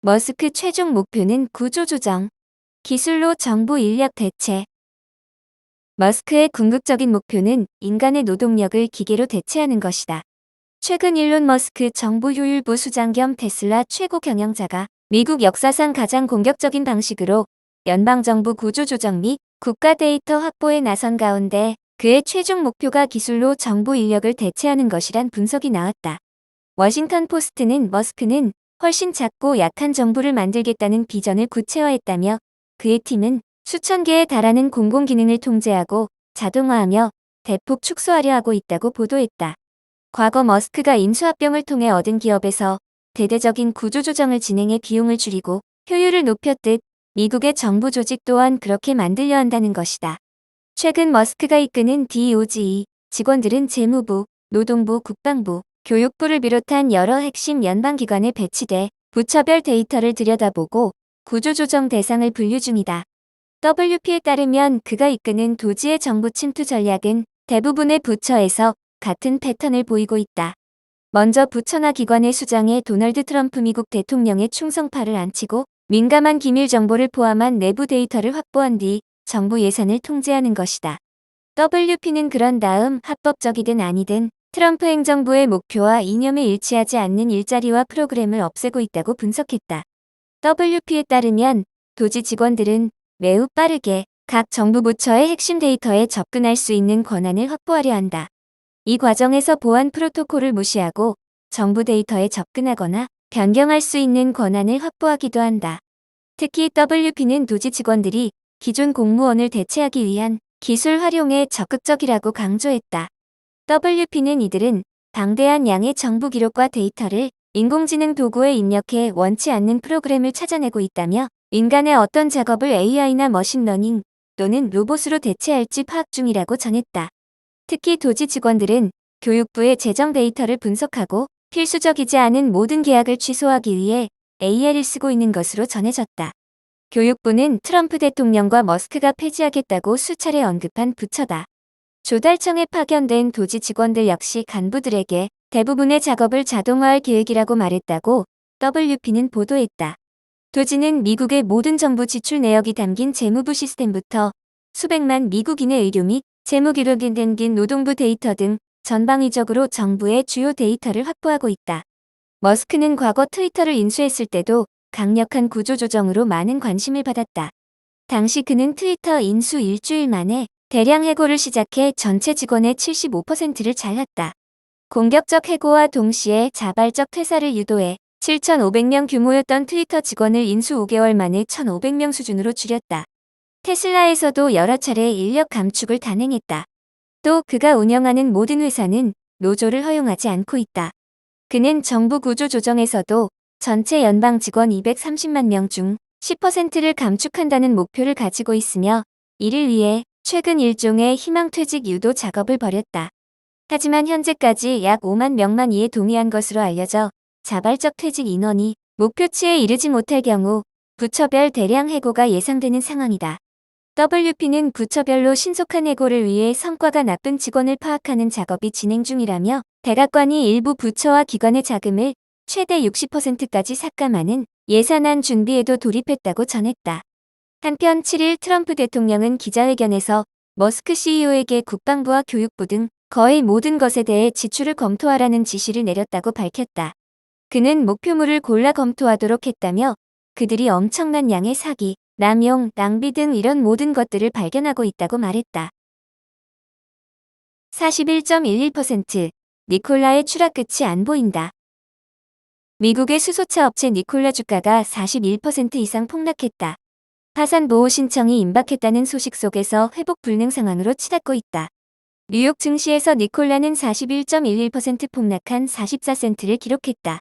머스크 최종 목표는 구조 조정, 기술로 정부 인력 대체. 머스크의 궁극적인 목표는 인간의 노동력을 기계로 대체하는 것이다. 최근 일론 머스크 정부 효율부 수장 겸 테슬라 최고 경영자가 미국 역사상 가장 공격적인 방식으로 연방정부 구조조정 및 국가 데이터 확보에 나선 가운데 그의 최종 목표가 기술로 정부 인력을 대체하는 것이란 분석이 나왔다. 워싱턴 포스트는 머스크는 훨씬 작고 약한 정부를 만들겠다는 비전을 구체화했다며 그의 팀은 수천 개에 달하는 공공기능을 통제하고 자동화하며 대폭 축소하려 하고 있다고 보도했다. 과거 머스크가 인수합병을 통해 얻은 기업에서 대대적인 구조조정을 진행해 비용을 줄이고 효율을 높였듯 미국의 정부 조직 또한 그렇게 만들려 한다는 것이다. 최근 머스크가 이끄는 DOGE 직원들은 재무부, 노동부, 국방부, 교육부를 비롯한 여러 핵심 연방기관에 배치돼 부처별 데이터를 들여다보고 구조조정 대상을 분류 중이다. WP에 따르면 그가 이끄는 도지의 정부 침투 전략은 대부분의 부처에서 같은 패턴을 보이고 있다. 먼저 부처나 기관의 수장에 도널드 트럼프 미국 대통령의 충성파를 안치고 민감한 기밀 정보를 포함한 내부 데이터를 확보한 뒤 정부 예산을 통제하는 것이다. WP는 그런 다음 합법적이든 아니든 트럼프 행정부의 목표와 이념에 일치하지 않는 일자리와 프로그램을 없애고 있다고 분석했다. WP에 따르면 도지 직원들은 매우 빠르게 각 정부 부처의 핵심 데이터에 접근할 수 있는 권한을 확보하려 한다. 이 과정에서 보안 프로토콜을 무시하고 정부 데이터에 접근하거나 변경할 수 있는 권한을 확보하기도 한다. 특히 WP는 도지 직원들이 기존 공무원을 대체하기 위한 기술 활용에 적극적이라고 강조했다. WP는 이들은 방대한 양의 정부 기록과 데이터를 인공지능 도구에 입력해 원치 않는 프로그램을 찾아내고 있다며 인간의 어떤 작업을 AI나 머신러닝 또는 로봇으로 대체할지 파악 중이라고 전했다. 특히 도지 직원들은 교육부의 재정 데이터를 분석하고 필수적이지 않은 모든 계약을 취소하기 위해 AI를 쓰고 있는 것으로 전해졌다. 교육부는 트럼프 대통령과 머스크가 폐지하겠다고 수차례 언급한 부처다. 조달청에 파견된 도지 직원들 역시 간부들에게 대부분의 작업을 자동화할 계획이라고 말했다고 WP는 보도했다. 도지는 미국의 모든 정부 지출 내역이 담긴 재무부 시스템부터 수백만 미국인의 의료 및 재무 기록이 담긴 노동부 데이터 등 전방위적으로 정부의 주요 데이터를 확보하고 있다. 머스크는 과거 트위터를 인수했을 때도 강력한 구조조정으로 많은 관심을 받았다. 당시 그는 트위터 인수 일주일 만에 대량 해고를 시작해 전체 직원의 75%를 잘랐다. 공격적 해고와 동시에 자발적 퇴사를 유도해 7,500명 규모였던 트위터 직원을 인수 5개월 만에 1,500명 수준으로 줄였다. 테슬라에서도 여러 차례 인력 감축을 단행했다. 또 그가 운영하는 모든 회사는 노조를 허용하지 않고 있다. 그는 정부 구조 조정에서도 전체 연방 직원 230만 명 중 10%를 감축한다는 목표를 가지고 있으며 이를 위해 최근 일종의 희망퇴직 유도 작업을 벌였다. 하지만 현재까지 약 5만 명만 이에 동의한 것으로 알려져 자발적 퇴직 인원이 목표치에 이르지 못할 경우 부처별 대량 해고가 예상되는 상황이다. WP는 부처별로 신속한 해고를 위해 성과가 나쁜 직원을 파악하는 작업이 진행 중이라며 백악관이 일부 부처와 기관의 자금을 최대 60%까지 삭감하는 예산안 준비에도 돌입했다고 전했다. 한편 7일 트럼프 대통령은 기자회견에서 머스크 CEO에게 국방부와 교육부 등 거의 모든 것에 대해 지출을 검토하라는 지시를 내렸다고 밝혔다. 그는 목표물을 골라 검토하도록 했다며 그들이 엄청난 양의 사기, 남용, 낭비 등 이런 모든 것들을 발견하고 있다고 말했다. 41.11% 니콜라의 추락 끝이 안 보인다. 미국의 수소차 업체 니콜라 주가가 41% 이상 폭락했다. 파산 보호 신청이 임박했다는 소식 속에서 회복 불능 상황으로 치닫고 있다. 뉴욕 증시에서 니콜라는 41.11% 폭락한 44센트를 기록했다.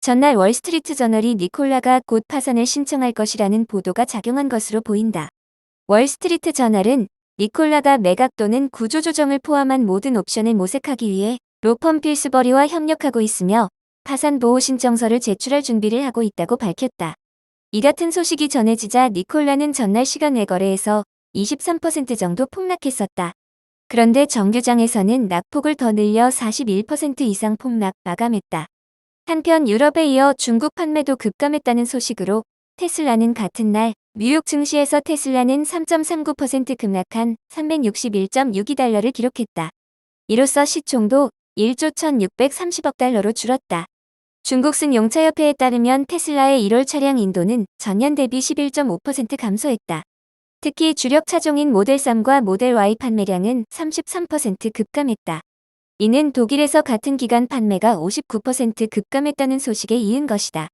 전날 월스트리트 저널이 니콜라가 곧 파산을 신청할 것이라는 보도가 작용한 것으로 보인다. 월스트리트 저널은 니콜라가 매각 또는 구조조정을 포함한 모든 옵션을 모색하기 위해 로펌 필스버리와 협력하고 있으며 파산 보호 신청서를 제출할 준비를 하고 있다고 밝혔다. 이 같은 소식이 전해지자 니콜라는 전날 시간 외 거래에서 23% 정도 폭락했었다. 그런데 정규장에서는 낙폭을 더 늘려 41% 이상 폭락 마감했다. 한편 유럽에 이어 중국 판매도 급감했다는 소식으로 테슬라는 같은 날 뉴욕 증시에서 테슬라는 3.39% 급락한 361.62달러를 기록했다. 이로써 시총도 1조 1,630억 달러로 줄었다. 중국승 용차협회에 따르면 테슬라의 1월 차량 인도는 전년 대비 11.5% 감소했다. 특히 주력 차종인 모델 3과 모델 Y 판매량은 33% 급감했다. 이는 독일에서 같은 기간 판매가 59% 급감했다는 소식에 이은 것이다.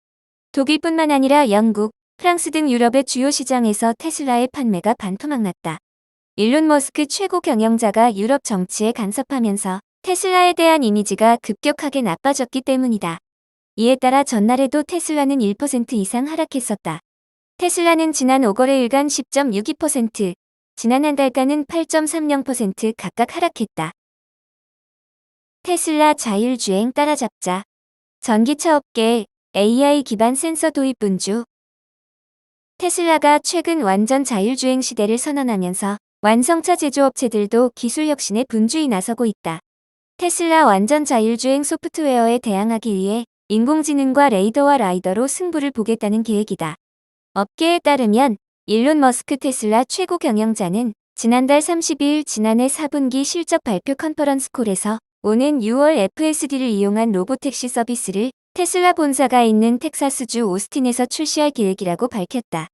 독일뿐만 아니라 영국, 프랑스 등 유럽의 주요 시장에서 테슬라의 판매가 반토막났다. 일론 머스크 최고 경영자가 유럽 정치에 간섭하면서 테슬라에 대한 이미지가 급격하게 나빠졌기 때문이다. 이에 따라 전날에도 테슬라는 1% 이상 하락했었다. 테슬라는 지난 5거래일간 10.62%, 지난 한 달간은 8.30% 각각 하락했다. 테슬라 자율주행 따라잡자. 전기차 업계에 AI 기반 센서 도입 분주. 테슬라가 최근 완전 자율주행 시대를 선언하면서 완성차 제조업체들도 기술 혁신에 분주히 나서고 있다. 테슬라 완전 자율주행 소프트웨어에 대항하기 위해 인공지능과 레이더와 라이더로 승부를 보겠다는 계획이다. 업계에 따르면 일론 머스크 테슬라 최고 경영자는 지난달 30일 지난해 4분기 실적 발표 컨퍼런스 콜에서 오는 6월 FSD를 이용한 로보택시 서비스를 테슬라 본사가 있는 텍사스주 오스틴에서 출시할 계획이라고 밝혔다.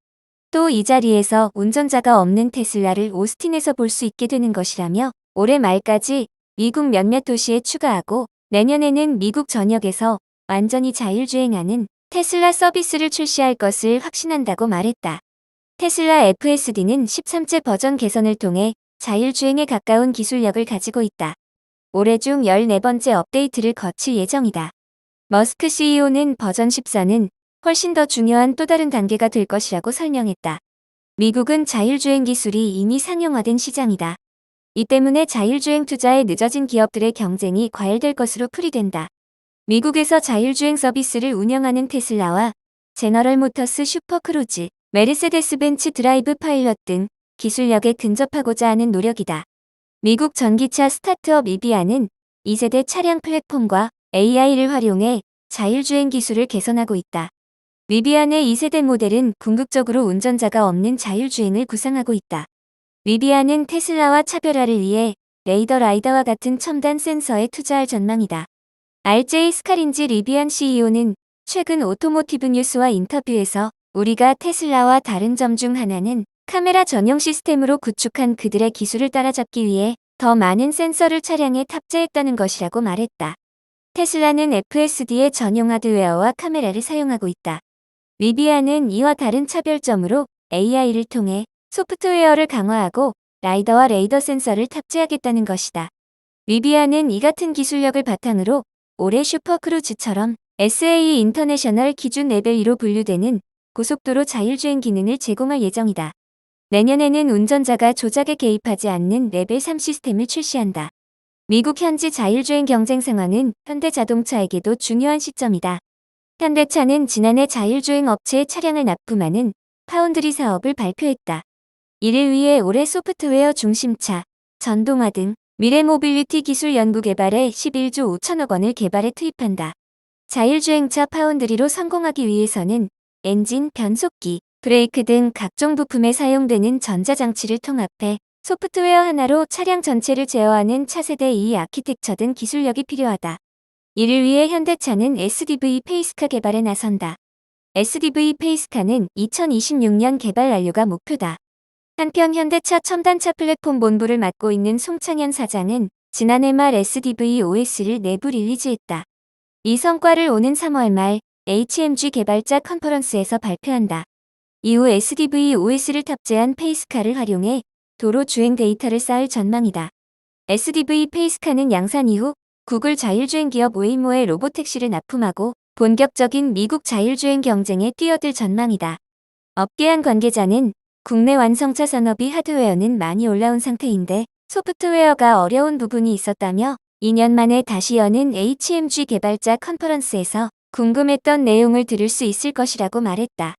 또 이 자리에서 운전자가 없는 테슬라를 오스틴에서 볼 수 있게 되는 것이라며 올해 말까지 미국 몇몇 도시에 추가하고 내년에는 미국 전역에서 완전히 자율주행하는 테슬라 서비스를 출시할 것을 확신한다고 말했다. 테슬라 FSD는 13째 버전 개선을 통해 자율주행에 가까운 기술력을 가지고 있다. 올해 중 14번째 업데이트를 거칠 예정이다. 머스크 CEO는 버전 14는 훨씬 더 중요한 또 다른 단계가 될 것이라고 설명했다. 미국은 자율주행 기술이 이미 상용화된 시장이다. 이 때문에 자율주행 투자에 늦어진 기업들의 경쟁이 과열될 것으로 풀이된다. 미국에서 자율주행 서비스를 운영하는 테슬라와 제너럴 모터스 슈퍼크루즈, 메르세데스 벤츠 드라이브 파일럿 등 기술력에 근접하고자 하는 노력이다. 미국 전기차 스타트업 리비안은 2세대 차량 플랫폼과 AI를 활용해 자율주행 기술을 개선하고 있다. 리비안의 2세대 모델은 궁극적으로 운전자가 없는 자율주행을 구상하고 있다. 리비안은 테슬라와 차별화를 위해 레이더 라이더와 같은 첨단 센서에 투자할 전망이다. RJ 스카린지 리비안 CEO는 최근 오토모티브 뉴스와 인터뷰에서 우리가 테슬라와 다른 점 중 하나는 카메라 전용 시스템으로 구축한 그들의 기술을 따라잡기 위해 더 많은 센서를 차량에 탑재했다는 것이라고 말했다. 테슬라는 FSD의 전용 하드웨어와 카메라를 사용하고 있다. 리비안은 이와 다른 차별점으로 AI를 통해 소프트웨어를 강화하고 라이더와 레이더 센서를 탑재하겠다는 것이다. 리비안은 이 같은 기술력을 바탕으로 올해 슈퍼크루즈처럼 SAE 인터내셔널 기준 레벨 2로 분류되는 고속도로 자율주행 기능을 제공할 예정이다. 내년에는 운전자가 조작에 개입하지 않는 레벨 3 시스템을 출시한다. 미국 현지 자율주행 경쟁 상황은 현대자동차에게도 중요한 시점이다. 현대차는 지난해 자율주행 업체에 차량을 납품하는 파운드리 사업을 발표했다. 이를 위해 올해 소프트웨어 중심차, 전동화 등 미래 모빌리티 기술 연구 개발에 11조 5천억 원을 개발에 투입한다. 자율주행차 파운드리로 성공하기 위해서는 엔진, 변속기, 브레이크 등 각종 부품에 사용되는 전자장치를 통합해 소프트웨어 하나로 차량 전체를 제어하는 차세대 2 아키텍처 등 기술력이 필요하다. 이를 위해 현대차는 SDV 페이스카 개발에 나선다. SDV 페이스카는 2026년 개발 완료가 목표다. 한편 현대차 첨단차 플랫폼 본부를 맡고 있는 송창현 사장은 지난해 말 SDV OS를 내부 릴리즈했다. 이 성과를 오는 3월 말 HMG 개발자 컨퍼런스에서 발표한다. 이후 SDV OS를 탑재한 페이스카를 활용해 도로 주행 데이터를 쌓을 전망이다. SDV 페이스카는 양산 이후 구글 자율주행 기업 웨이모의 로보택시를 납품하고 본격적인 미국 자율주행 경쟁에 뛰어들 전망이다. 업계 한 관계자는 국내 완성차 산업이 하드웨어는 많이 올라온 상태인데 소프트웨어가 어려운 부분이 있었다며 2년 만에 다시 여는 HMG 개발자 컨퍼런스에서 궁금했던 내용을 들을 수 있을 것이라고 말했다.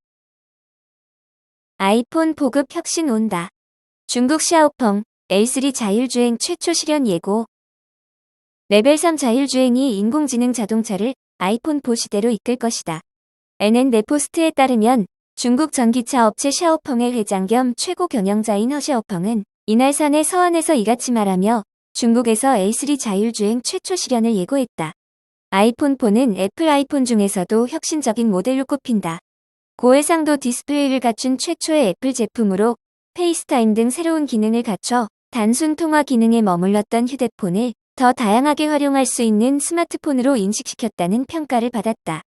아이폰 보급 혁신 온다. 중국 샤오펑 L3 자율주행 최초 실현 예고. 레벨 3 자율주행이 인공지능 자동차를 아이폰 4 시대로 이끌 것이다. NN 포스트에 따르면 중국 전기차 업체 샤오펑의 회장 겸 최고 경영자인 허 샤오펑은 이날 사내 서한에서 이같이 말하며 중국에서 A3 자율주행 최초 실현을 예고했다. 아이폰 4는 애플 아이폰 중에서도 혁신적인 모델로 꼽힌다. 고해상도 디스플레이를 갖춘 최초의 애플 제품으로 페이스타임 등 새로운 기능을 갖춰 단순 통화 기능에 머물렀던 휴대폰을 더 다양하게 활용할 수 있는 스마트폰으로 인식시켰다는 평가를 받았다.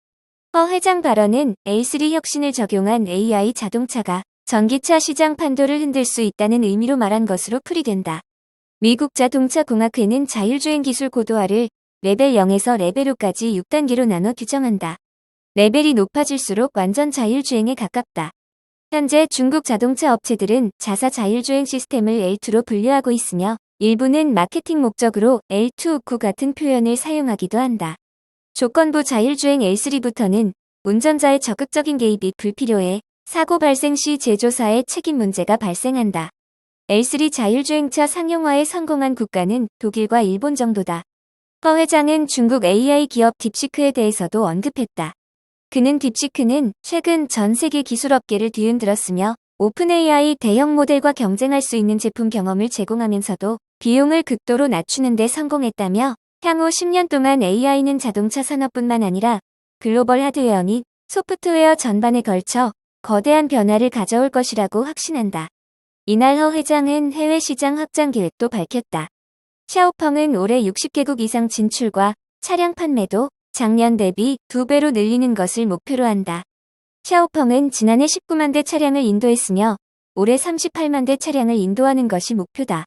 허 회장 발언은 A3 혁신을 적용한 AI 자동차가 전기차 시장 판도를 흔들 수 있다는 의미로 말한 것으로 풀이된다. 미국 자동차공학회는 자율주행 기술 고도화를 레벨 0에서 레벨 5까지 6단계로 나눠 규정한다. 레벨이 높아질수록 완전 자율주행에 가깝다. 현재 중국 자동차 업체들은 자사 자율주행 시스템을 L2로 분류하고 있으며 일부는 마케팅 목적으로 L2 우쿠 같은 표현을 사용하기도 한다. 조건부 자율주행 L3부터는 운전자의 적극적인 개입이 불필요해 사고 발생 시 제조사의 책임 문제가 발생한다. L3 자율주행차 상용화에 성공한 국가는 독일과 일본 정도다. 허 회장은 중국 AI 기업 딥시크에 대해서도 언급했다. 그는 딥시크는 최근 전 세계 기술업계를 뒤흔들었으며 오픈 AI 대형 모델과 경쟁할 수 있는 제품 경험을 제공하면서도 비용을 극도로 낮추는 데 성공했다며 향후 10년 동안 AI는 자동차 산업뿐만 아니라 글로벌 하드웨어 및 소프트웨어 전반에 걸쳐 거대한 변화를 가져올 것이라고 확신한다. 이날 허 회장은 해외 시장 확장 계획도 밝혔다. 샤오펑은 올해 60개국 이상 진출과 차량 판매도 작년 대비 2배로 늘리는 것을 목표로 한다. 샤오펑은 지난해 19만 대 차량을 인도했으며 올해 38만 대 차량을 인도하는 것이 목표다.